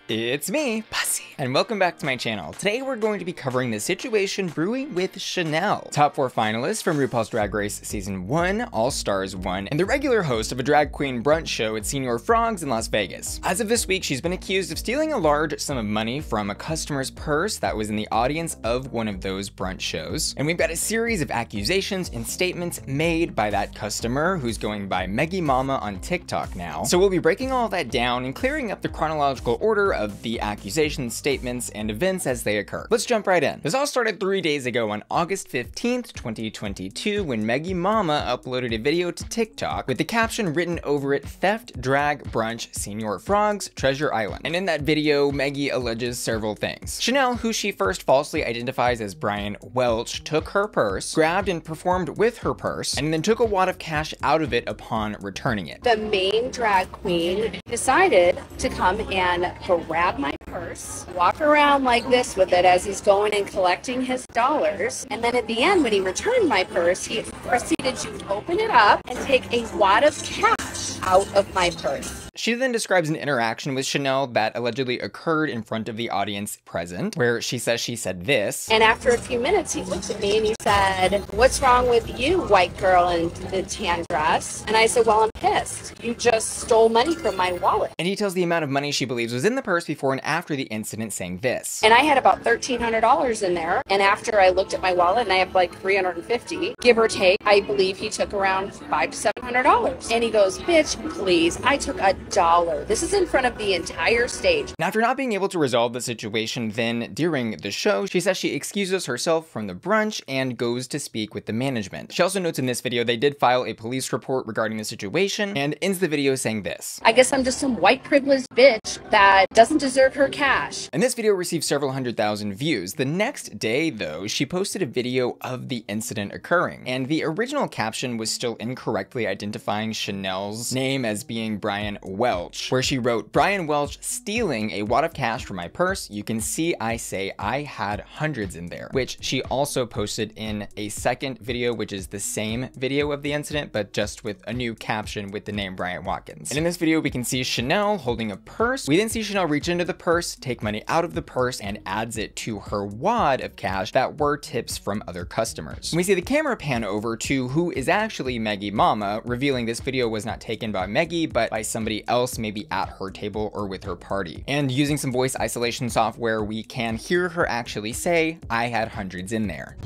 It's me, Pussy, and welcome back to my channel. Today we're going to be covering the situation brewing with Shannel, top 4 finalists from RuPaul's Drag Race Season 1, All Stars 1, and the regular host of a drag queen brunch show at Senor in Las Vegas. As of this week, she's been accused of stealing a large sum of money from a customer's purse that was in the audience of one of those brunch shows. And we've got a series of accusations and statements made by that customer, who's going by MeggyMomma on TikTok now. So we'll be breaking all that down and clearing up the chronological order of the accusations, statements, and events as they occur. Let's jump right in. This all started 3 days ago on August 15th, 2022, when MeggyMomma uploaded a video to TikTok with the caption written over it, "Theft Drag Brunch Senor Frogs Treasure Island." And in that video, Meggy alleges several things. Shannel, who she first falsely identifies as Brian Welch, took her purse, grabbed and performed with her purse, and then took a wad of cash out of it upon returning it. The main drag queen decided to come and grab my purse, walk around like this with it as he's going and collecting his dollars, and then at the end, when he returned my purse, he proceeded to open it up and take a wad of cash out of my purse. She then describes an interaction with Shannel that allegedly occurred in front of the audience present, where she says she said this. And after a few minutes, he looked at me and he said, "What's wrong with you, white girl in the tan dress?" And I said, "Well, I'm pissed. You just stole money from my wallet." And he tells the amount of money she believes was in the purse before and after the incident, saying this. And I had about $1,300 in there. And after I looked at my wallet and I have like $350, give or take, I believe he took around $500 to $700. And he goes, "Bitch, please, I took $1. This is in front of the entire stage." And after not being able to resolve the situation then during the show, she says she excuses herself from the brunch and goes to speak with the management. She also notes in this video they did file a police report regarding the situation and ends the video saying this. "I guess I'm just some white privileged bitch that doesn't deserve her cash." And this video received several 100,000 views. The next day, though, she posted a video of the incident occurring, and the original caption was still incorrectly identifying Shannel's name as being Brian Welch, where she wrote, "Brian Welch stealing a wad of cash from my purse. You can see I say I had hundreds in there," which she also posted in a second video, which is the same video of the incident, but just with a new caption with the name Brian Watkins. And in this video, we can see Shannel holding a purse. We then see Shannel reach into the purse, take money out of the purse, and adds it to her wad of cash that were tips from other customers. And we see the camera pan over to who is actually MeggyMomma, revealing this video was not taken by Meggy, but by somebody else, maybe at her table or with her party. And using some voice isolation software, we can hear her actually say, "I had hundreds in there."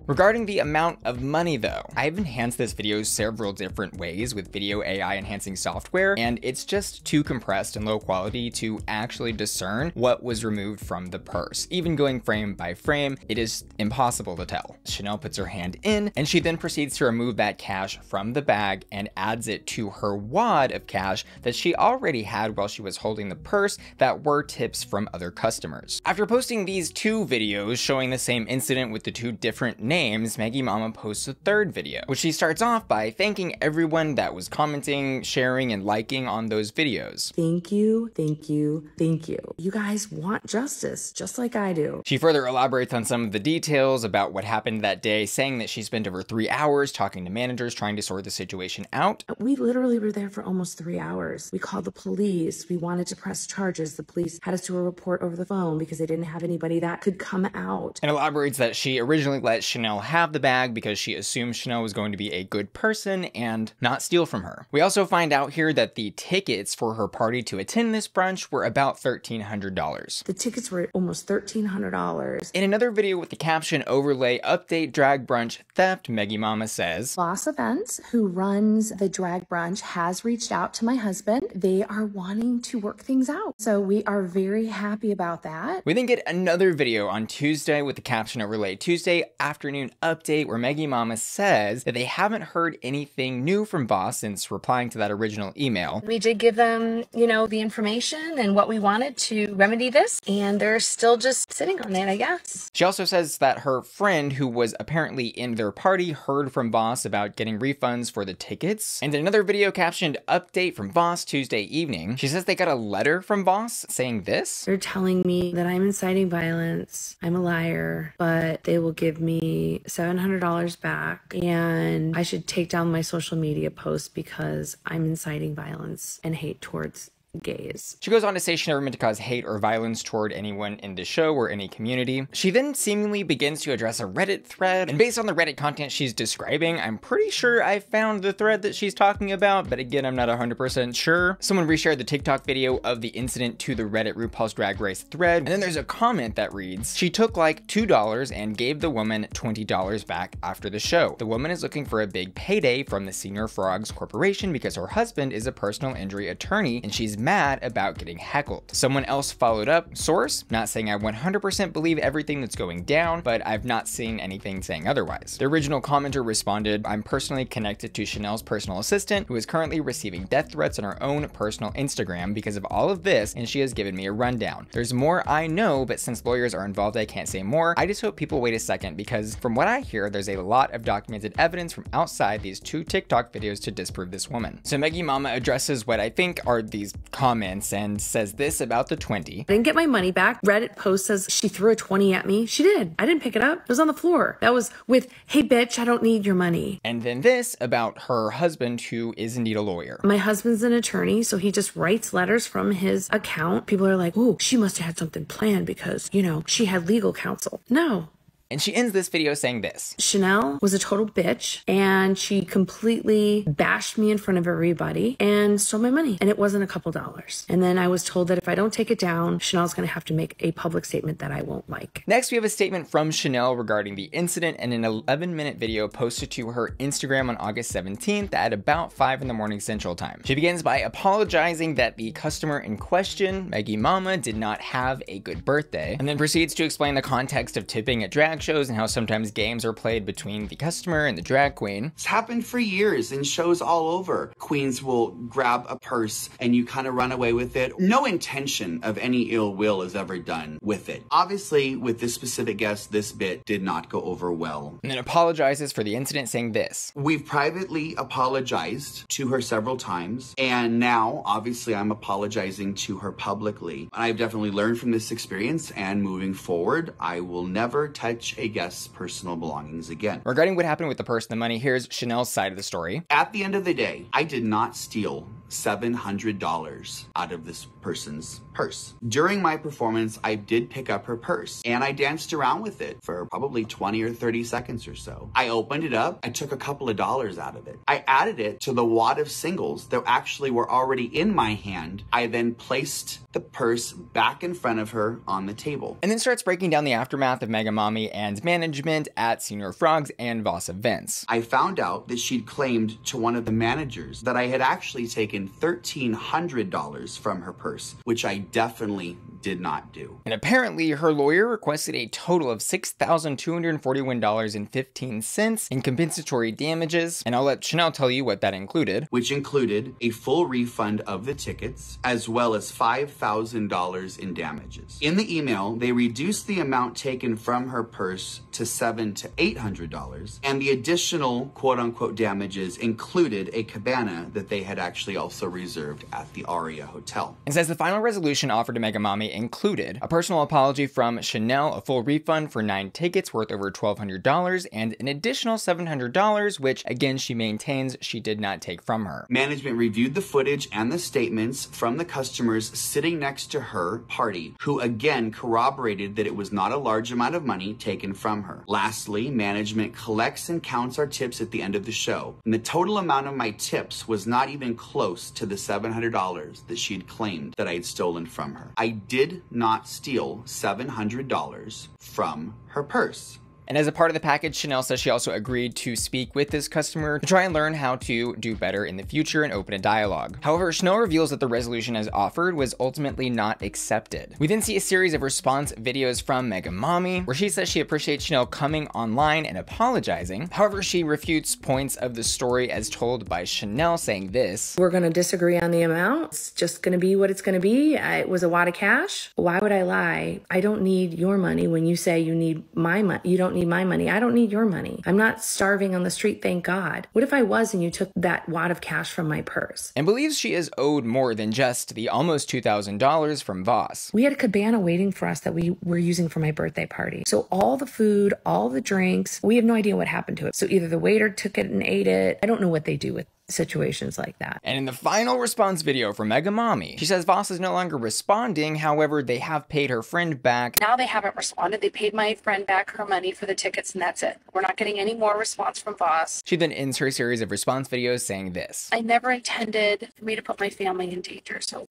Regarding the amount of money though, I've enhanced this video several different ways with video AI enhancing software, and it's just too compressed and low quality to actually discern what was removed from the purse. Even going frame by frame, it is impossible to tell. Shannel puts her hand in, and she then proceeds to remove that cash from the bag and adds it to her wad of cash that she already had while she was holding the purse that were tips from other customers. After posting these 2 videos showing the same incident with the 2 different names, MeggyMomma posts a 3rd video, which she starts off by thanking everyone that was commenting, sharing, and liking on those videos. Thank you, thank you, thank you. You guys want justice, just like I do. She further elaborates on some of the details about what happened that day, saying that she spent over 3 hours talking to managers trying to sort the situation out. We literally were there for almost 3 hours. We called the police. We wanted to press charges. The police had us do a report over the phone because they didn't have anybody that could come out. And elaborates that she originally let Shannel have the bag because she assumed Shannel was going to be a good person and not steal from her. We also find out here that the tickets for her party to attend this brunch were about $1,300. The tickets were almost $1,300. In another video with the caption overlay, "Update Drag Brunch Theft," MeggyMomma says, Voss Events, who runs the drag brunch, has reached out to my husband. They are wanting to work things out. So we are very happy about that. We then get another video on Tuesday with the caption overlay, "Tuesday afternoon update," where MeggyMomma says that they haven't heard anything new from Voss since replying to that original email. We did give them, the information and what we wanted to remedy this, and they're still just sitting on it, I guess. She also says that her friend, who was apparently in their party, heard from Voss about getting refunds for the tickets. And in another video captioned "Update from Voss Tuesday evening," she says they got a letter from Voss saying this. They're telling me that I'm inciting violence, I'm a liar, but they will give me $700 back, and I should take down my social media posts because I'm inciting violence and hate towards gays. She goes on to say she never meant to cause hate or violence toward anyone in the show or any community. She then seemingly begins to address a Reddit thread, and based on the Reddit content she's describing, I'm pretty sure I found the thread that she's talking about, but again, I'm not 100% sure. Someone reshared the TikTok video of the incident to the Reddit RuPaul's Drag Race thread, and then there's a comment that reads, "She took like $2 and gave the woman $20 back after the show. The woman is looking for a big payday from the Senor Frogs Corporation because her husband is a personal injury attorney and she's mad about getting heckled." Someone else followed up, source, not saying I 100% believe everything that's going down, but I've not seen anything saying otherwise. The original commenter responded, "I'm personally connected to Shannel's personal assistant who is currently receiving death threats on her own personal Instagram because of all of this, and she has given me a rundown. There's more I know, but since lawyers are involved, I can't say more. I just hope people wait a second because from what I hear, there's a lot of documented evidence from outside these 2 TikTok videos to disprove this woman." So MeggyMomma addresses what I think are these comments and says this about the 20. I didn't get my money back. Reddit post says she threw a 20 at me. She did. I didn't pick it up. It was on the floor. That was with, "Hey bitch, I don't need your money." And then this about her husband, who is indeed a lawyer. My husband's an attorney, so he just writes letters from his account. People are like, "Ooh, she must have had something planned because, you know, she had legal counsel." No. And she ends this video saying this. Shannel was a total bitch and she completely bashed me in front of everybody and stole my money. And it wasn't a couple dollars. And then I was told that if I don't take it down, Shannel's going to have to make a public statement that I won't like. Next, we have a statement from Shannel regarding the incident and an 11-minute video posted to her Instagram on August 17th at about 5 in the morning Central Time. She begins by apologizing that the customer in question, MeggyMomma, did not have a good birthday, and then proceeds to explain the context of tipping at drag shows and how sometimes games are played between the customer and the drag queen. It's happened for years in shows all over. Queens will grab a purse and you kind of run away with it. No intention of any ill will is ever done with it. Obviously, with this specific guest, this bit did not go over well. And then apologizes for the incident, saying this. We've privately apologized to her several times, and now, obviously, I'm apologizing to her publicly. I've definitely learned from this experience, and moving forward, I will never touch a guest's personal belongings again. Regarding what happened with the purse and the money, here's Shannel's side of the story. At the end of the day, I did not steal $700 out of this person's purse. During my performance, I did pick up her purse and I danced around with it for probably 20 or 30 seconds or so. I opened it up, I took a couple of dollars out of it. I added it to the wad of singles that actually were already in my hand. I then placed the purse back in front of her on the table. And then starts breaking down the aftermath of MeggyMomma and management at Senor Frogs and Voss events. I found out that she'd claimed to one of the managers that I had actually taken $1,300 from her purse, which I definitely did not do. And apparently her lawyer requested a total of $6,241.15 in compensatory damages, and I'll let Shannel tell you what that included. Which included a full refund of the tickets, as well as $5,000 in damages. In the email, they reduced the amount taken from her purse to $700 to $800, and the additional quote-unquote damages included a cabana that they had actually also reserved at the Aria Hotel. And says the final resolution offered to MeggyMomma included a personal apology from Shannel, a full refund for 9 tickets worth over $1,200, and an additional $700, which again she maintains she did not take from her. Management reviewed the footage and the statements from the customers sitting next to her party, who again corroborated that it was not a large amount of money taken from her. Lastly, management collects and counts our tips at the end of the show, and the total amount of my tips was not even close to the $700 that she had claimed that I had stolen from her. I did not steal $700 from her purse. And as a part of the package, Shannel says she also agreed to speak with this customer to try and learn how to do better in the future and open a dialogue. However, Shannel reveals that the resolution as offered was ultimately not accepted. We then see a series of response videos from MeggyMomma, where she says she appreciates Shannel coming online and apologizing. However, she refutes points of the story as told by Shannel, saying this. We're going to disagree on the amount. It's just going to be what it's going to be. It was a wad of cash. Why would I lie? I don't need your money when you say you need my money. You don't need my money. I don't need your money. I'm not starving on the street, thank God. What if I was and you took that wad of cash from my purse? And believes she is owed more than just the almost $2,000 from Voss. We had a cabana waiting for us that we were using for my birthday party. So all the food, all the drinks, we have no idea what happened to it. So either the waiter took it and ate it. I don't know what they do with situations like that. And in the final response video from MeggyMomma, she says Voss is no longer responding. However, they have paid her friend back. Now they haven't responded. They paid my friend back her money for the tickets, and that's it. We're not getting any more response from Voss. She then ends her series of response videos saying this: I never intended for me to put my family in danger, so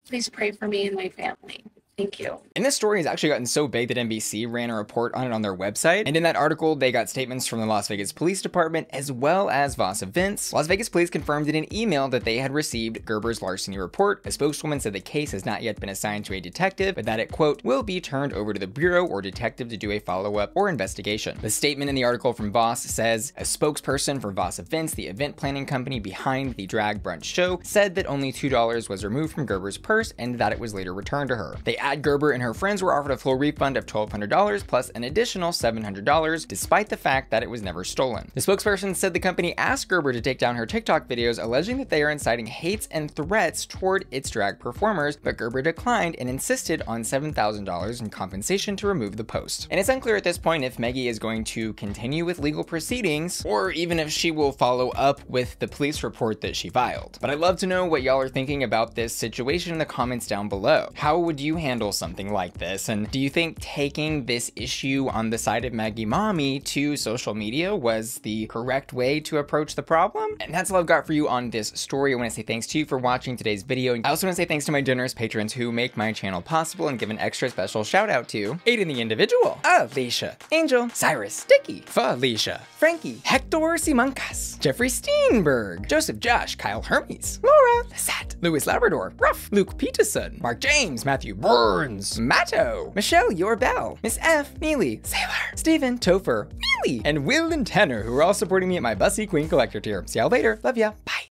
please pray for me and my family. Thank you. And this story has actually gotten so big that NBC ran a report on it on their website. And in that article, they got statements from the Las Vegas Police Department as well as Voss Events. Las Vegas Police confirmed in an email that they had received Gerber's larceny report. A spokeswoman said the case has not yet been assigned to a detective, but that it, quote, will be turned over to the bureau or detective to do a follow-up or investigation. The statement in the article from Voss says, a spokesperson for Voss Events, the event planning company behind the drag brunch show, said that only $2 was removed from Gerber's purse and that it was later returned to her. They add Gerber and her friends were offered a full refund of $1,200 plus an additional $700 despite the fact that it was never stolen. The spokesperson said the company asked Gerber to take down her TikTok videos alleging that they are inciting hates and threats toward its drag performers, but Gerber declined and insisted on $7,000 in compensation to remove the post. And it's unclear at this point if Meggy is going to continue with legal proceedings or even if she will follow up with the police report that she filed. But I'd love to know what y'all are thinking about this situation in the comments down below. How would you handle something like this? And do you think taking this issue on the side of MeggyMomma to social media was the correct way to approach the problem? And that's all I've got for you on this story. I want to say thanks to you for watching today's video. I also want to say thanks to my generous patrons who make my channel possible and give an extra special shout out to Aiden the Individual, Alicia, Angel, Cyrus, Dicky, Felicia, Frankie, Hector Simancas, Jeffrey Steenberg, Joseph Josh, Kyle Hermes, Laura, Sat, Louis Labrador, Ruff, Luke Peterson, Mark James, Matthew Burns, Matto, Michelle Yorbell, Miss F, Neely, Sailor, Stephen, Topher, Wheelie, and Will and Tanner, who are all supporting me at my Bussy Queen Collector tier. See y'all later. Love ya. Bye.